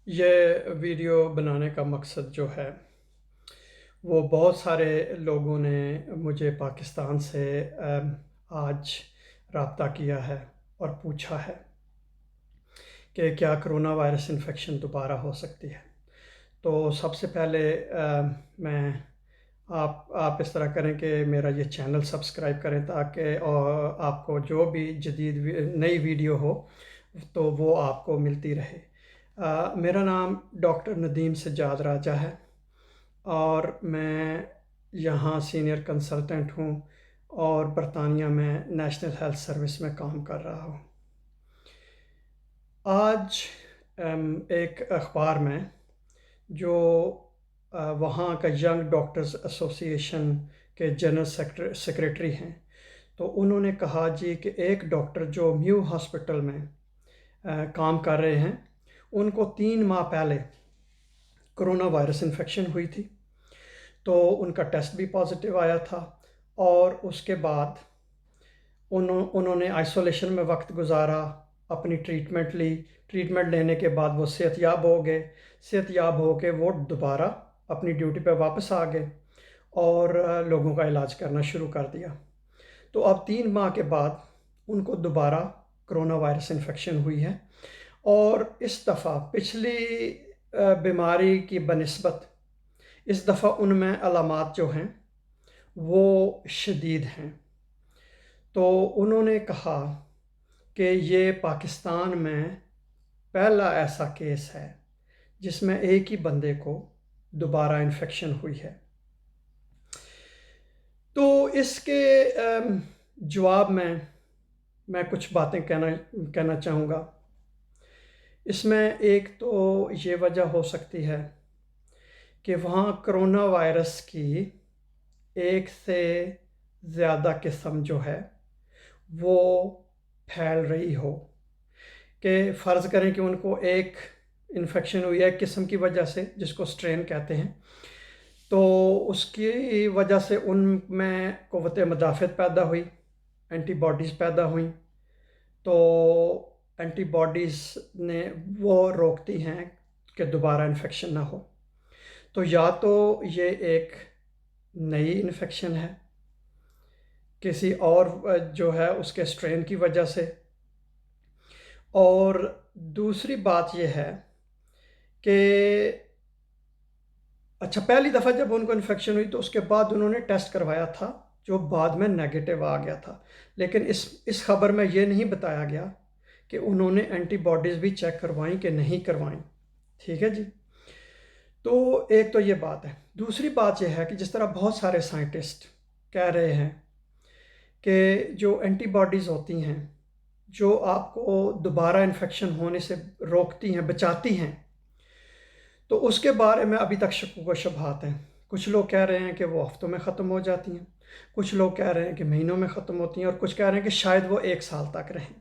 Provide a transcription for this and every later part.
یہ ویڈیو بنانے کا مقصد جو ہے وہ بہت سارے لوگوں نے مجھے پاکستان سے آج رابطہ کیا ہے اور پوچھا ہے کہ کیا کرونا وائرس انفیکشن دوبارہ ہو سکتی ہے۔ تو سب سے پہلے میں آپ اس طرح کریں کہ میرا یہ چینل سبسکرائب کریں تاکہ آپ کو جو بھی جدید نئی ویڈیو ہو تو وہ آپ کو ملتی رہے۔ میرا نام ڈاکٹر ندیم سجاد راجہ ہے اور میں یہاں سینئر کنسلٹنٹ ہوں اور برطانیہ میں نیشنل ہیلتھ سروس میں کام کر رہا ہوں۔ آج ایک اخبار میں جو وہاں کا ینگ ڈاکٹرز ایسوسی ایشن کے جنرل سیکریٹری ہیں، تو انہوں نے کہا جی کہ ایک ڈاکٹر جو میو ہاسپٹل میں کام کر رہے ہیں، ان کو 3 ماہ پہلے کرونا وائرس انفیکشن ہوئی تھی، تو ان کا ٹیسٹ بھی پازیٹیو آیا تھا اور اس کے بعد انہوں نے آئسولیشن میں وقت گزارا، اپنی ٹریٹمنٹ لینے کے بعد وہ صحت یاب ہو کے وہ دوبارہ اپنی ڈیوٹی پہ واپس آ گئے اور لوگوں کا علاج کرنا شروع کر دیا۔ تو اب 3 ماہ کے بعد ان کو دوبارہ کرونا وائرس انفیکشن ہوئی ہے اور اس دفعہ پچھلی بیماری کی بنسبت اس دفعہ ان میں علامات جو ہیں وہ شدید ہیں۔ تو انہوں نے کہا کہ یہ پاکستان میں پہلا ایسا کیس ہے جس میں ایک ہی بندے کو دوبارہ انفیکشن ہوئی ہے۔ تو اس کے جواب میں کچھ باتیں کہنا چاہوں گا۔ اس میں ایک تو یہ وجہ ہو سکتی ہے کہ وہاں کرونا وائرس کی ایک سے زیادہ قسم جو ہے وہ پھیل رہی ہو، کہ فرض کریں کہ ان کو ایک انفیکشن ہوئی ہے ایک قسم کی وجہ سے جس کو اسٹرین کہتے ہیں، تو اس کی وجہ سے ان میں قوت مدافعت پیدا ہوئی، اینٹی باڈیز پیدا ہوئیں، تو اینٹی باڈیز نے وہ روکتی ہیں کہ دوبارہ انفیکشن نہ ہو۔ تو یا تو یہ ایک نئی انفیکشن ہے کسی اور جو ہے اس کے اسٹرین کی وجہ سے، اور دوسری بات یہ ہے کہ اچھا پہلی دفعہ جب ان کو انفیکشن ہوئی تو اس کے بعد انہوں نے ٹیسٹ کروایا تھا جو بعد میں نیگیٹو آ گیا تھا، لیکن اس خبر میں یہ نہیں بتایا گیا کہ انہوں نے اینٹی باڈیز بھی چیک کروائیں کہ نہیں کروائیں۔ ٹھیک ہے جی، تو ایک تو یہ بات ہے۔ دوسری بات یہ ہے کہ جس طرح بہت سارے سائنٹسٹ کہہ رہے ہیں کہ جو اینٹی باڈیز ہوتی ہیں جو آپ کو دوبارہ انفیکشن ہونے سے روکتی ہیں، بچاتی ہیں، تو اس کے بارے میں ابھی تک شکوک و شبہات ہیں۔ کچھ لوگ کہہ رہے ہیں کہ وہ ہفتوں میں ختم ہو جاتی ہیں، کچھ لوگ کہہ رہے ہیں کہ مہینوں میں ختم ہوتی ہیں، اور کچھ کہہ رہے ہیں کہ شاید وہ 1 سال تک رہیں۔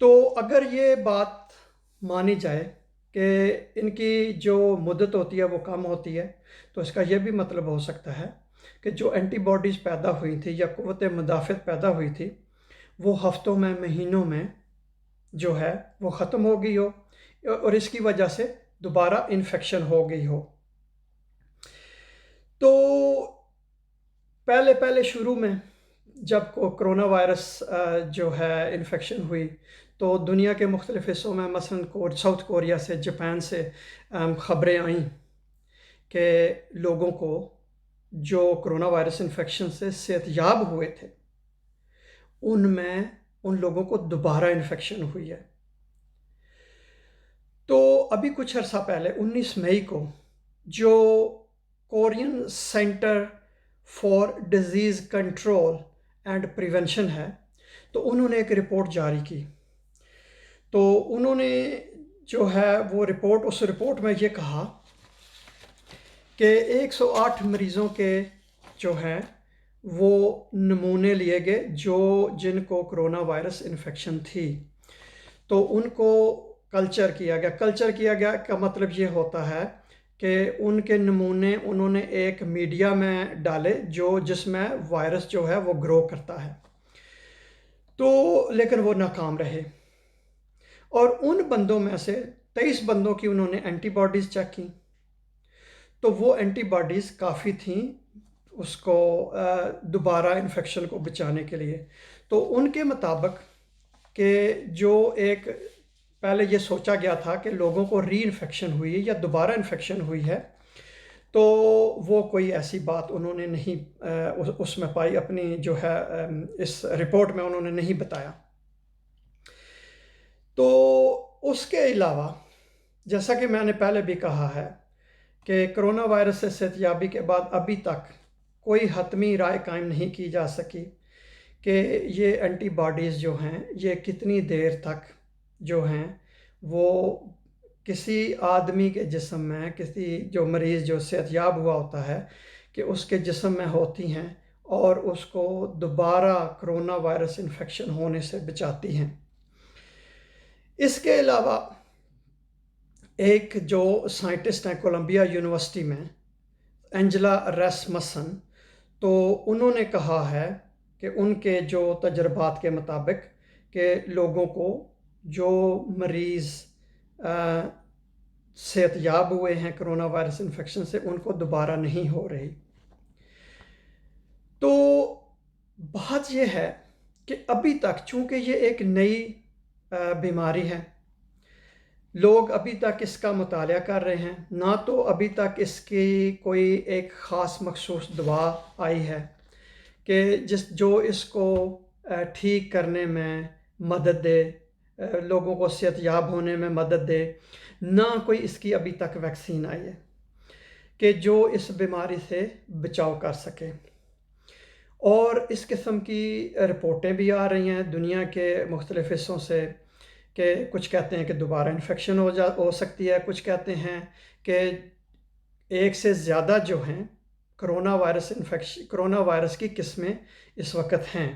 تو اگر یہ بات مانی جائے کہ ان کی جو مدت ہوتی ہے وہ کم ہوتی ہے، تو اس کا یہ بھی مطلب ہو سکتا ہے کہ جو اینٹی باڈیز پیدا ہوئی تھی یا قوت مدافعت پیدا ہوئی تھی وہ ہفتوں میں، مہینوں میں جو ہے وہ ختم ہو گئی ہو اور اس کی وجہ سے دوبارہ انفیکشن ہو گئی ہو۔ تو پہلے شروع میں جب کرونا وائرس جو ہے انفیکشن ہوئی تو دنیا کے مختلف حصوں میں مثلاً ساؤتھ کوریا سے، جاپان سے خبریں آئیں کہ لوگوں کو جو کرونا وائرس انفیکشن سے صحت یاب ہوئے تھے ان لوگوں کو دوبارہ انفیکشن ہوئی ہے۔ تو ابھی کچھ عرصہ پہلے 19 مئی کو جو Korean centre for disease control and prevention ہے، تو انہوں نے ایک رپورٹ جاری کی۔ تو انہوں نے جو ہے وہ اس رپورٹ میں یہ کہا کہ 108 مریضوں کے جو ہیں وہ نمونے لیے گئے جن کو کرونا وائرس انفیکشن تھی، تو ان کو کلچر کیا گیا کا مطلب یہ ہوتا ہے کہ ان کے نمونے انہوں نے ایک میڈیا میں ڈالے جس میں وائرس جو ہے وہ گرو کرتا ہے، تو لیکن وہ ناکام رہے، اور ان بندوں میں سے 23 बंदों की उन्होंने एंटीबॉडीज़ चेक की, तो वो एंटीबॉडीज़ काफ़ी थीं उसको दोबारा इन्फेक्शन को बचाने के लिए। तो उनके मुताबिक कि जो एक पहले ये सोचा गया था कि लोगों को री इन्फेक्शन हुई है या दोबारा इन्फेक्शन हुई है, तो वो कोई ऐसी बात उन्होंने नहीं उसमें पाई, अपनी जो है इस रिपोर्ट में उन्होंने नहीं बताया। तो उसके अलावा जैसा कि मैंने पहले भी कहा है कि कोरोना वायरस से सेहतयाबी के बाद अभी तक कोई हतमी राय कायम नहीं की जा सकी कि ये एंटीबॉडीज़ जो हैं ये कितनी देर तक जो हैं वो किसी आदमी के जिस्म में, किसी जो मरीज़ जो सेहतयाब हुआ होता है कि उसके जिस्म में होती हैं और उसको दोबारा कोरोना वायरस इन्फेक्शन होने से बचाती हैं। इसके अलावा एक जो साइंटिस्ट हैं कोलंबिया यूनिवर्सिटी में, एंजेला रेस्मसन, तो उन्होंने कहा है कि उनके जो तजर्बात के मुताबिक कि लोगों को जो मरीज़ सेहतयाब हुए हैं कोरोना वायरस इन्फेक्शन से, उनको दोबारा नहीं हो रही। तो बात यह है कि अभी तक चूँकि ये एक नई बीमारी है, लोग अभी तक इसका मुताला कर रहे हैं, ना तो अभी तक इसकी कोई एक ख़ास मखसूस दवा आई है कि जो इसको ठीक करने में मदद दे, लोगों को सेहतयाब होने में मदद दे। ना कोई इसकी अभी तक वैक्सीन आई है कि जो इस बीमारी से बचाव कर सके। और इस किस्म की रिपोर्टें भी आ रही हैं दुनिया के मुख्तलिफ़ हिस्सों से कि कुछ कहते हैं कि दोबारा इन्फेक्शन हो सकती है, कुछ कहते हैं कि एक से ज़्यादा जो हैं कोरोना वायरस की किस्में इस वक्त हैं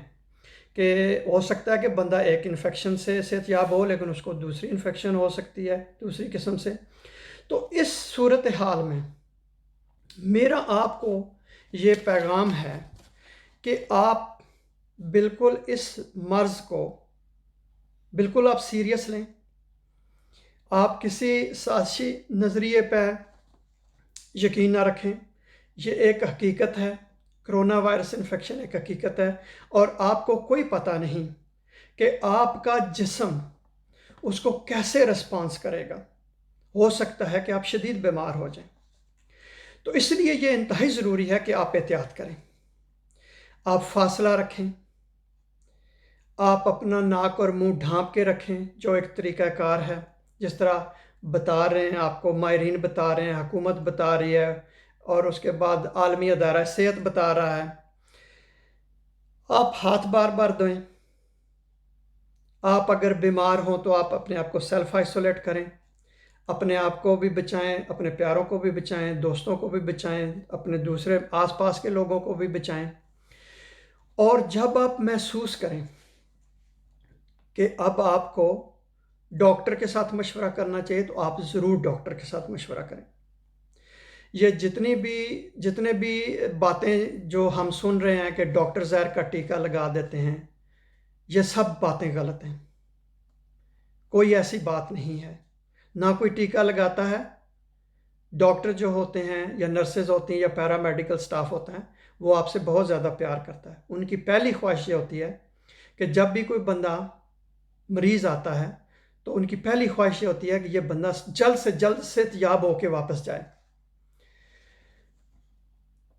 कि हो सकता है कि बंदा एक इन्फेक्शन से सेहतयाब हो लेकिन उसको दूसरी इन्फेक्शन हो सकती है दूसरी किस्म से। तो इस सूरत हाल में मेरा आपको ये पैगाम है कि आप बिल्कुल इस मर्ज़ को बिल्कुल आप सीरियस लें। आप किसी साज़िशी नज़रिए पर यकीन ना रखें। ये एक हकीकत है, कोरोना वायरस इन्फेक्शन एक हकीकत है और आपको कोई पता नहीं कि आपका जिस्म उसको कैसे रिस्पॉन्स करेगा। हो सकता है कि आप शदीद बीमार हो जाएं। तो इसलिए ये इंतहाई ज़रूरी है कि आप एहतियात करें, आप फासला रखें, आप अपना नाक और मुंह ढांप के रखें, जो एक तरीक़ाकार है, जिस तरह बता रहे हैं आपको माहिरीन बता रहे हैं, हुकूमत बता रही है और उसके बाद आलमी अदारा सेहत बता रहा है। आप हाथ बार बार धोएं। आप अगर बीमार हों तो आप अपने आप को सेल्फ आइसोलेट करें, अपने आप को भी बचाएं, अपने प्यारों को भी बचाएं, दोस्तों को भी बचाएं, अपने दूसरे आसपास के लोगों को भी बचाएं। और जब आप महसूस करें कि अब आपको डॉक्टर के साथ मशवरा करना चाहिए तो आप ज़रूर डॉक्टर के साथ मशवरा करें। ये जितने भी बातें जो हम सुन रहे हैं कि डॉक्टर ज़हर का टीका लगा देते हैं, ये सब बातें गलत हैं। कोई ऐसी बात नहीं है, ना कोई टीका लगाता है। डॉक्टर जो होते हैं या नर्सेज होती हैं या पैरामेडिकल स्टाफ होता है, वो आपसे बहुत ज़्यादा प्यार करता है। उनकी पहली ख्वाहिश ये होती है कि जब भी कोई बंदा मरीज़ आता है तो उनकी पहली ख्वाहिश ये होती है कि ये बंदा जल्द से जल्द सेहतयाब होके वापस जाए।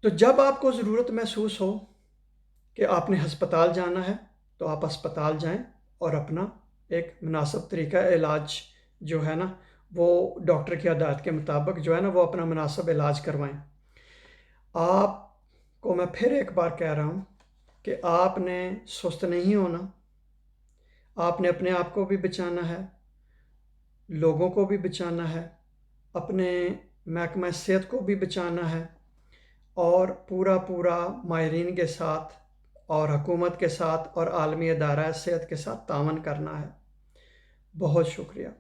तो जब आपको ज़रूरत महसूस हो कि आपने हस्पताल जाना है तो आप अस्पताल जाएं और अपना एक मुनासिब तरीका इलाज जो है ना वो डॉक्टर की हदायत के मुताबिक जो है ना वो अपना मुनासिब इलाज करवाएं। आपको मैं फिर एक बार कह रहा हूँ कि आपने सुस्त नहीं होना, आपने अपने आप को भी बचाना है, लोगों को भी बचाना है, अपने महकमा सेहत को भी बचाना है और पूरा माहिरीन के साथ और हुकूमत के साथ और आलमी अदारा सेहत के साथ तावन करना है। बहुत शुक्रिया।